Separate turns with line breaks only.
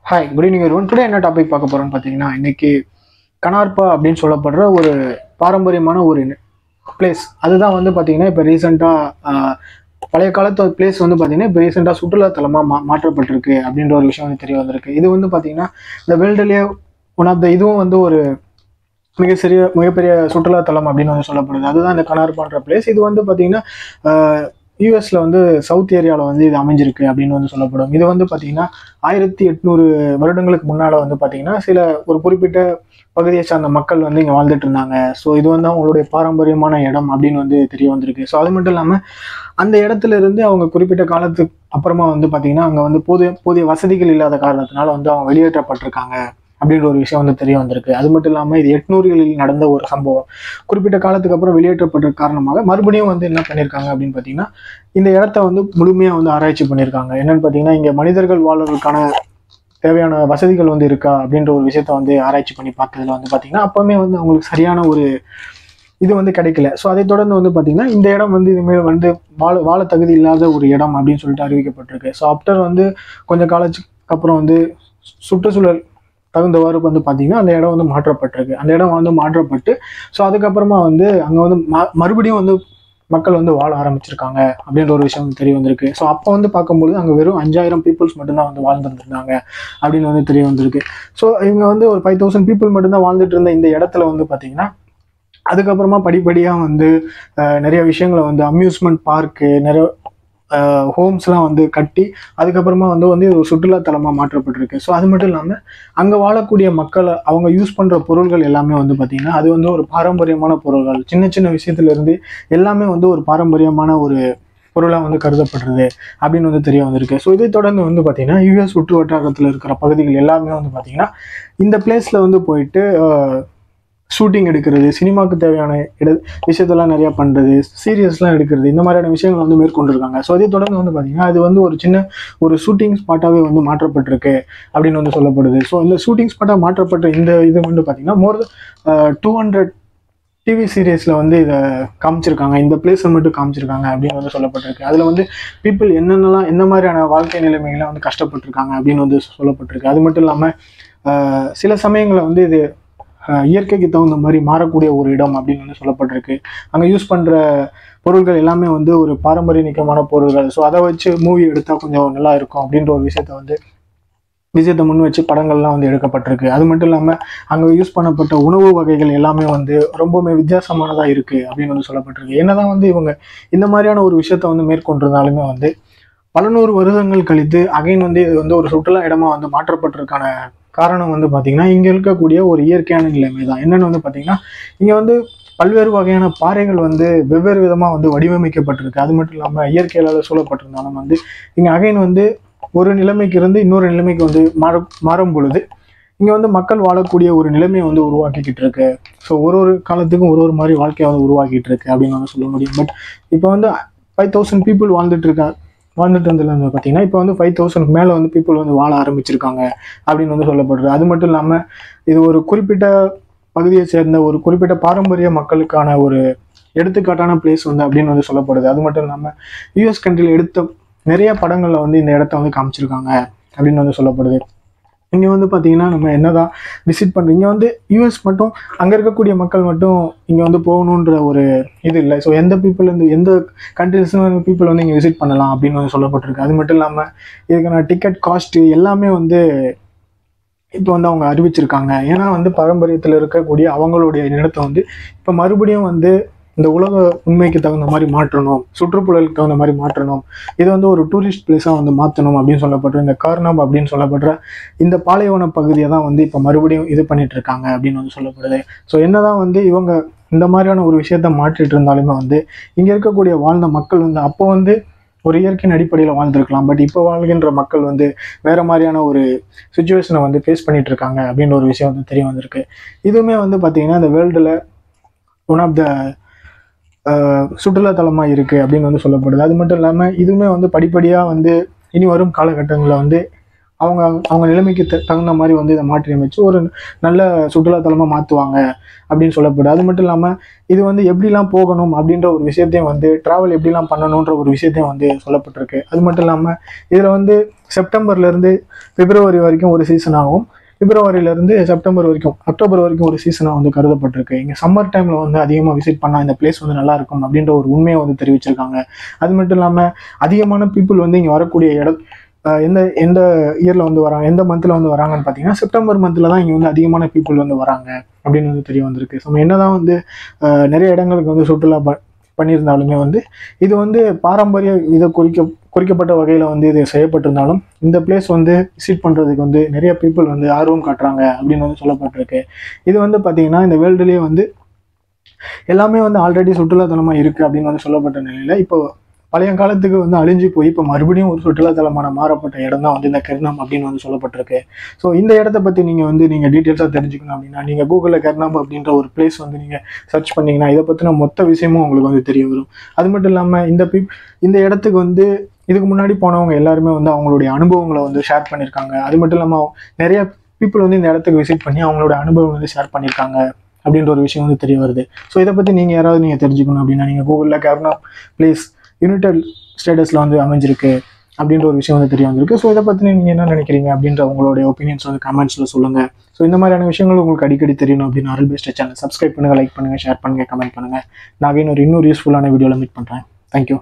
Hi, good evening everyone. Today என்ன topic பார்க்க போறோம்னு பார்த்தீங்கன்னா, இன்னைக்கு கனார்பா அப்படின்னு சொல்லப்படுற ஒரு பாரம்பரியமான ஒரு பிளேஸ். அதுதான் வந்து பார்த்தீங்கன்னா, இப்போ ரீசெண்டாக பழைய காலத்து பிளேஸ் வந்து பார்த்தீங்கன்னா, இப்போ ரீசெண்டாக சுற்றுலாத்தலமாக மாற்றப்பட்டிருக்கு அப்படின்ற ஒரு விஷயம் வந்து தெரிய வந்திருக்கு. இது வந்து பார்த்தீங்கன்னா, இந்த வேர்ல்டுலேயே ஒன் ஆஃப் த இதுவும் வந்து ஒரு மிகப்பெரிய சுற்றுலாத்தலம் அப்படின்னு வந்து சொல்லப்படுது. அதுதான் இந்த கனார்பான்ற பிளேஸ். இது வந்து பார்த்தீங்கன்னா, யூஎஸ்ல வந்து சவுத் ஏரியாவில் வந்து இது அமைஞ்சிருக்கு அப்படின்னு வந்து சொல்லப்படும். இது வந்து பார்த்தீங்கன்னா 1800 வருடங்களுக்கு முன்னால் வந்து பார்த்தீங்கன்னா ஒரு குறிப்பிட்ட பகுதியை சார்ந்த மக்கள் வந்து இங்கே வாழ்ந்துட்டு இருந்தாங்க. ஸோ இது வந்து அவங்களுடைய பாரம்பரியமான இடம் அப்படின்னு வந்து தெரிய வந்திருக்கு. ஸோ அது மட்டும் இல்லாமல் அந்த இடத்துல இருந்து அவங்க குறிப்பிட்ட காலத்துக்கு அப்புறமா வந்து பார்த்தீங்கன்னா அங்கே வந்து போதிய வசதிகள் இல்லாத காரணத்தினால வந்து அவங்க வெளியேற்றப்பட்டிருக்காங்க அப்படின்ற ஒரு விஷயம் வந்து தெரிய வந்திருக்கு. அது மட்டும் இல்லாமல் இது 800களில் நடந்த ஒரு சம்பவம். குறிப்பிட்ட காலத்துக்கு அப்புறம் வெளியேற்றப்பட்ட காரணமாக மறுபடியும் வந்து என்ன பண்ணியிருக்காங்க அப்படின்னு பார்த்தீங்கன்னா, இந்த இடத்த வந்து முழுமையாக வந்து ஆராய்ச்சி பண்ணியிருக்காங்க. என்னன்னு பார்த்தீங்கன்னா, இங்கே மனிதர்கள் வாழ்வதற்கான தேவையான வசதிகள் வந்து இருக்கா அப்படின்ற ஒரு விஷயத்த வந்து ஆராய்ச்சி பண்ணி பார்த்ததுல வந்து பார்த்தீங்கன்னா, அப்பவுமே வந்து அவங்களுக்கு சரியான ஒரு இது வந்து கிடைக்கல. ஸோ அதை தொடர்ந்து வந்து பார்த்தீங்கன்னா, இந்த இடம் வந்து இதுமாரி வந்து வாழ தகுதி இல்லாத ஒரு இடம் அப்படின்னு சொல்லிட்டு அறிவிக்கப்பட்டிருக்கு. ஸோ ஆஃப்டர் வந்து கொஞ்சம் காலத்துக்கு அப்புறம் வந்து சுற்றுச்சூழல் தகுந்தவாறு வந்து பார்த்தீங்கன்னா அந்த இடம் வந்து மாற்றப்பட்டிருக்கு. அந்த இடம் வந்து மாற்றப்பட்டு ஸோ அதுக்கப்புறமா வந்து அங்கே வந்து மறுபடியும் வந்து மக்கள் வந்து வாழ ஆரம்பிச்சிருக்காங்க அப்படின்ற ஒரு விஷயம் தெரிய வந்திருக்கு. ஸோ அப்போ வந்து பார்க்கும்போது அங்கே வெறும் 5000 பீப்புள்ஸ் மட்டும்தான் வந்து வாழ்ந்துருந்தாங்க அப்படின்னு வந்து தெரிய வந்திருக்கு. ஸோ இவங்க வந்து ஒரு 5000 பீப்புள் மட்டும்தான் வாழ்ந்துட்டு இருந்த இந்த இடத்துல வந்து பார்த்தீங்கன்னா அதுக்கப்புறமா படிப்படியாக வந்து நிறைய விஷயங்களை வந்து அம்யூஸ்மெண்ட் பார்க்கு நிறைய ஹோம்ஸ்லாம் வந்து கட்டி அதுக்கப்புறமா வந்து ஒரு சுற்றுலாத்தலமாக மாற்றப்பட்டிருக்கு. ஸோ அது மட்டும் இல்லாமல் அங்கே வாழக்கூடிய மக்கள் அவங்க யூஸ் பண்ணுற பொருள்கள் எல்லாமே வந்து பார்த்திங்கன்னா அது வந்து ஒரு பாரம்பரியமான பொருள்கள். சின்ன சின்ன விஷயத்துலேருந்து எல்லாமே வந்து ஒரு பாரம்பரியமான ஒரு பொருளாக வந்து கருதப்படுறது அப்படின்னு வந்து தெரிய வந்திருக்கு. ஸோ இதை தொடர்ந்து வந்து பார்த்திங்கன்னா யூஎஸ் சுற்று வட்டாரத்தில் இருக்கிற பகுதிகள் எல்லாமே வந்து பார்த்திங்கன்னா இந்த பிளேஸில் வந்து போயிட்டு ஷூட்டிங் எடுக்கிறது, சினிமாவுக்கு தேவையான விஷயத்தெல்லாம் நிறையா பண்ணுறது, சீரியஸ்லாம் எடுக்கிறது, இந்த மாதிரியான விஷயங்கள் வந்து மேற்கொண்டிருக்காங்க. ஸோ அதை தொடர்ந்து வந்து பார்த்தீங்கன்னா அது வந்து ஒரு ஷூட்டிங் ஸ்பாட்டாகவே வந்து மாற்றப்பட்டிருக்கு அப்படின்னு வந்து சொல்லப்படுது. ஸோ இந்த ஷூட்டிங் ஸ்பாட்டாக மாற்றப்பட்ட இந்த இது வந்து பார்த்தீங்கன்னா மோர் 200 டிவி சீரியஸில் வந்து இதை காமிச்சிருக்காங்க. இந்த பிளேஸை மட்டும் காமிச்சிருக்காங்க அப்படின்னு வந்து சொல்லப்பட்டிருக்கு. அதில் வந்து பீப்புள் எந்த மாதிரியான வாழ்க்கை நிலைமைகளை வந்து கஷ்டப்பட்டிருக்காங்க அப்படின்னு வந்து சொல்லப்பட்டிருக்கு. அது மட்டும் இல்லாமல் சில சமயங்களில் வந்து இது இயற்கைக்கு தகுந்த மாதிரி மாறக்கூடிய ஒரு இடம் அப்படின்னு வந்து சொல்லப்பட்டிருக்கு. அங்கே யூஸ் பண்ணுற பொருட்கள் எல்லாமே வந்து ஒரு பாரம்பரியமான பொருட்கள். ஸோ அதை வச்சு மூவி எடுத்தால் கொஞ்சம் நல்லா இருக்கும் அப்படின்ற ஒரு விஷயத்தை முன் வச்சு படங்கள்லாம் வந்து எடுக்கப்பட்டிருக்கு. அது மட்டும் இல்லாமல் அங்கே யூஸ் பண்ணப்பட்ட உணவு வகைகள் எல்லாமே வந்து ரொம்பவுமே வித்தியாசமானதாக இருக்குது அப்படின்னு வந்து சொல்லப்பட்டிருக்கு. என்னதான் வந்து இவங்க இந்த மாதிரியான ஒரு விஷயத்த வந்து மேற்கொண்டிருந்தாலுமே வந்து பல நூறு வருடங்கள் கழித்து அகைன் வந்து இது வந்து ஒரு சுற்றுலா இடமா வந்து மாற்றப்பட்டிருக்கான காரணம் வந்து பார்த்தீங்கன்னா இங்கே இருக்கக்கூடிய ஒரு இயற்கையான நிலைமை தான். என்னென்னு வந்து பார்த்தீங்கன்னா இங்கே வந்து பல்வேறு வகையான பாறைகள் வந்து வெவ்வேறு விதமாக வந்து வடிவமைக்கப்பட்டிருக்கு. அது மட்டும் இல்லாமல் இயற்கையால் சூழப்பட்டிருந்தாலும் வந்து இங்கே அகைன் வந்து ஒரு நிலைமைக்கு இருந்து இன்னொரு நிலைமைக்கு வந்து மாறும் பொழுது இங்கே வந்து மக்கள் வாழக்கூடிய ஒரு நிலைமையை வந்து உருவாக்கிக்கிட்டு இருக்கு. ஸோ ஒரு காலத்துக்கும் ஒரு மாதிரி வாழ்க்கையை வந்து உருவாக்கிட்டு இருக்கு அப்படின்னு வந்து சொல்ல முடியும். பட் இப்போ வந்து 5000 பீப்புள் வாழ்ந்துட்டு இருந்ததுல வந்து பார்த்தீங்கன்னா இப்போ வந்து 5000 மேலே வந்து பீப்புள் வந்து வாழ ஆரம்பிச்சிருக்காங்க அப்படின்னு வந்து சொல்லப்படுது. அது மட்டும் இல்லாமல் இது ஒரு குறிப்பிட்ட பகுதியை சேர்ந்த ஒரு குறிப்பிட்ட பாரம்பரிய மக்களுக்கான ஒரு எடுத்துக்காட்டான பிளேஸ் வந்து அப்படின்னு வந்து சொல்லப்படுது. அது மட்டும் இல்லாமல் யூஎஸ் கண்ட்ரியில் எடுத்த நிறைய படங்களில் வந்து இந்த இடத்த வந்து காமிச்சிருக்காங்க அப்படின்னு வந்து சொல்லப்படுது. இங்கே வந்து பார்த்தீங்கன்னா நம்ம என்னதான் விசிட் பண்ணுறோம், இங்கே வந்து யூஎஸ் மட்டும் அங்கே இருக்கக்கூடிய மக்கள் மட்டும் இங்கே வந்து போகணுன்ற ஒரு இது இல்லை. ஸோ எந்த கண்ட்ரிஸ்னு பீப்புள் வந்து இங்கே விசிட் பண்ணலாம் அப்படின்னு வந்து சொல்லப்பட்டிருக்கு. அது மட்டும் இல்லாமல் இதுக்கான டிக்கெட் காஸ்ட்டு எல்லாமே வந்து இப்போ வந்து அவங்க அறிவிச்சிருக்காங்க. ஏன்னா வந்து பாரம்பரியத்தில் இருக்கக்கூடிய அவங்களுடைய இடத்தை வந்து இப்போ மறுபடியும் வந்து இந்த உலக உண்மைக்கு தகுந்த மாதிரி மாற்றணும், சுற்றுப்புறலுக்கு தகுந்த மாதிரி மாற்றணும், இது வந்து ஒரு டூரிஸ்ட் பிளேஸாக வந்து மாற்றணும் அப்படின்னு சொல்லப்படுற இந்த கார்னாப் அப்படின்னு சொல்லப்படுற இந்த பாலைவன பகுதியை தான் வந்து இப்போ மறுபடியும் இது பண்ணிட்டு இருக்காங்க அப்படின்னு வந்து சொல்லப்படுது. ஸோ என்னதான் வந்து இவங்க இந்த மாதிரியான ஒரு விஷயத்த மாற்றிட்டு இருந்தாலுமே வந்து இங்கே இருக்கக்கூடிய வாழ்ந்த மக்கள் வந்து அப்போ வந்து ஒரு இயற்கையின் அடிப்படையில் வாழ்ந்துருக்கலாம். பட் இப்போ வாழ்கின்ற மக்கள் வந்து வேற மாதிரியான ஒரு சுச்சுவேஷனை வந்து ஃபேஸ் பண்ணிட்டு இருக்காங்க அப்படின்ற ஒரு விஷயம் வந்து தெரிய வந்திருக்கு. இதுவுமே வந்து பார்த்தீங்கன்னா இந்த வேர்ல்டில் ஒன் ஆஃப் த சுற்றுலாத்தலமாக இருக்குது அப்படின்னு வந்து சொல்லப்படுது. அது மட்டும் இல்லாமல் இதுவுமே வந்து படிப்படியாக வந்து இனி வரும் காலகட்டங்களில் வந்து அவங்க அவங்க நிலைமைக்கு தகுந்த மாதிரி வந்து இதை மாற்றி அமைச்சு ஒரு நல்ல சுற்றுலாத்தலமாக மாற்றுவாங்க அப்படின்னு சொல்லப்படுது. அது மட்டும் இல்லாமல் இது வந்து எப்படிலாம் போகணும் அப்படின்ற ஒரு விஷயத்தையும் வந்து ட்ராவல் எப்படிலாம் பண்ணணுன்ற ஒரு விஷயத்தையும் வந்து சொல்லப்பட்டிருக்கு. அது மட்டும் இல்லாமல் இதில் வந்து செப்டம்பர்லேருந்து பிப்ரவரி வரைக்கும் ஒரு சீசன் ஆகும், பிப்ரவரியிலேருந்து செப்டம்பர் வரைக்கும் அக்டோபர் வரைக்கும் ஒரு சீசனாக வந்து கருதப்பட்டிருக்கு. இங்கே சம்மர் டைமில் வந்து அதிகமாக விசிட் பண்ணால் இந்த பிளேஸ் வந்து நல்லா இருக்கும் அப்படின்ற ஒரு உண்மையை வந்து தெரிவிச்சிருக்காங்க. அது மட்டும் இல்லாமல் அதிகமான பீப்புள் வந்து இங்கே வரக்கூடிய எந்த எந்த இயரில் வந்து வராங்க, எந்த மந்தில் வந்து வராங்கன்னு பார்த்தீங்கன்னா செப்டம்பர் மந்தில் தான் இங்கே வந்து அதிகமான பீப்புள் வந்து வராங்க அப்படின்னு வந்து தெரிய வந்திருக்கு. ஸோ நம்ம என்னதான் வந்து நிறைய இடங்களுக்கு வந்து சுற்றுலா பண்ணியிருந்தாலுமே வந்து இது வந்து பாரம்பரிய இதை குறிக்கப்பட்ட வகையில் வந்து இது செய்யப்பட்டிருந்தாலும் இந்த பிளேஸ் வந்து விசிட் பண்ணுறதுக்கு வந்து நிறைய பீப்புள் வந்து ஆர்வம் காட்டுறாங்க அப்படின்னு வந்து சொல்லப்பட்டிருக்கு. இது வந்து பார்த்தீங்கன்னா இந்த வேர்ல்டுலேயே வந்து எல்லாமே வந்து ஆல்ரெடி சுற்றுலாத்தலமாக இருக்குது அப்படின்னு வந்து சொல்லப்பட்ட நிலையில் இப்போ பழைய காலத்துக்கு வந்து அழிஞ்சு போய் இப்போ மறுபடியும் ஒரு சுற்றுலாத்தலமான மாறப்பட்ட இடம் தான் வந்து இந்த கெர்னாம் அப்படின்னு வந்து சொல்லப்பட்டிருக்கு. ஸோ இந்த இடத்த பற்றி நீங்கள் டீட்டெயில்ஸாக தெரிஞ்சுக்கணும் அப்படின்னா நீங்கள் கூகுளில் கெர்னாம் அப்படின்ற ஒரு பிளேஸ் வந்து நீங்கள் சர்ச் பண்ணிங்கன்னா இதை பற்றின மொத்த விஷயமும் உங்களுக்கு வந்து தெரிய வரும். அது மட்டும் இல்லாமல் இந்த இடத்துக்கு வந்து இதுக்கு முன்னாடி போனவங்க எல்லாருமே வந்து அவங்களுடைய அனுபவங்களை வந்து ஷேர் பண்ணியிருக்காங்க. அது மட்டும் இல்லாமல் நிறைய பீப்புள் வந்து இந்த இடத்துக்கு விசிட் பண்ணி அவங்களோட அனுபவம் வந்து ஷேர் பண்ணியிருக்காங்க அப்படின்ற ஒரு விஷயம் வந்து தெரிய வருது. ஸோ இதை பற்றி நீங்கள் தெரிஞ்சுக்கணும் அப்படின்னா நீங்கள் கூகுளில் கெர்னாம் பிளேஸ் யுனைடெட் ஸ்டேட்டஸில் வந்து அமைஞ்சிருக்கு அப்படின்ற ஒரு விஷயம் வந்து தெரிய வந்திருக்கு. ஸோ இதை பற்றி நீங்கள் என்ன நினைக்கிறீங்க அப்படின்ற உங்களுடைய ஒப்பீனியன்ஸ் வந்து கமெண்ட்ஸில் சொல்லுங்கள். ஸோ இந்த மாதிரியான விஷயங்கள் உங்களுக்கு அடிக்கடி தெரியணும் அப்படின்னா ஆரல் பெஸ்ட் சேனல் சப்ஸ்கிரைப் பண்ணுங்கள், லைக் பண்ணுங்கள், ஷேர் பண்ணுங்கள், கமெண்ட் பண்ணுங்கள். நான் இன்னொரு யூஸ்ஃபுல்லான வீடியோவில் மீட் பண்ணுறேன். தேங்க்யூ.